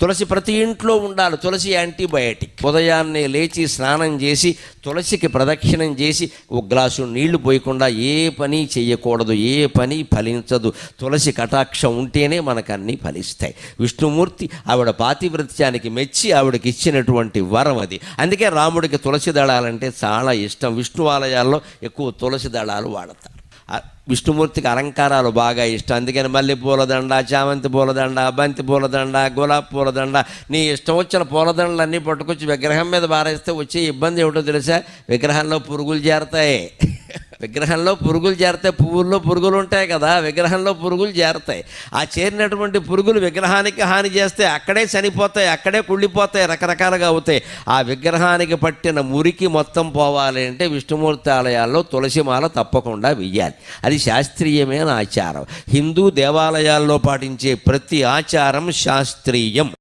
తులసి ప్రతి ఇంట్లో ఉండాలి. తులసి యాంటీబయాటిక్. ఉదయాన్నే లేచి స్నానం చేసి తులసికి ప్రదక్షిణం చేసి ఒక గ్లాసు నీళ్లు పోయకుండా ఏ పని చేయకూడదు, ఏ పని ఫలించదు. తులసి కటాక్షం ఉంటేనే మనకు అన్నీ ఫలిస్తాయి. విష్ణుమూర్తి ఆవిడ పాతివ్రత్యానికి మెచ్చి ఆవిడకి ఇచ్చినటువంటి వరం అది. అందుకే రాముడికి తులసి దళాలంటే చాలా ఇష్టం. విష్ణు ఆలయాల్లో ఎక్కువ తులసి దళాలు వాడతారు. విష్ణుమూర్తికి అలంకారాలు బాగా ఇష్టం. అందుకని మల్లె పూలదండ, చామంతి పూలదండ, బంతి పూలదండ, గులాబీ పూలదండ, నీ ఇష్టం వచ్చిన పూలదండలన్నీ పట్టుకొచ్చి విగ్రహం మీద బారేస్తే వచ్చే ఇబ్బంది ఏమిటో తెలుసా? విగ్రహంలో పురుగులు చేరతాయి. విగ్రహంలో పురుగులు చేరతాయి. పువ్వుల్లో పురుగులు ఉంటాయి కదా, విగ్రహంలో పురుగులు చేరతాయి. ఆ చేరినటువంటి పురుగులు విగ్రహానికి హాని చేస్తే అక్కడే చనిపోతాయి, అక్కడే కుళ్ళిపోతాయి, రకరకాలుగా అవుతాయి. ఆ విగ్రహానికి పట్టిన మురికి మొత్తం పోవాలి అంటే విష్ణుమూర్తి ఆలయాల్లో తులసిమాల తప్పకుండా వెయ్యాలి. అది శాస్త్రీయమైన ఆచారం. హిందూ దేవాలయాల్లో పాటించే ప్రతి ఆచారం శాస్త్రీయం.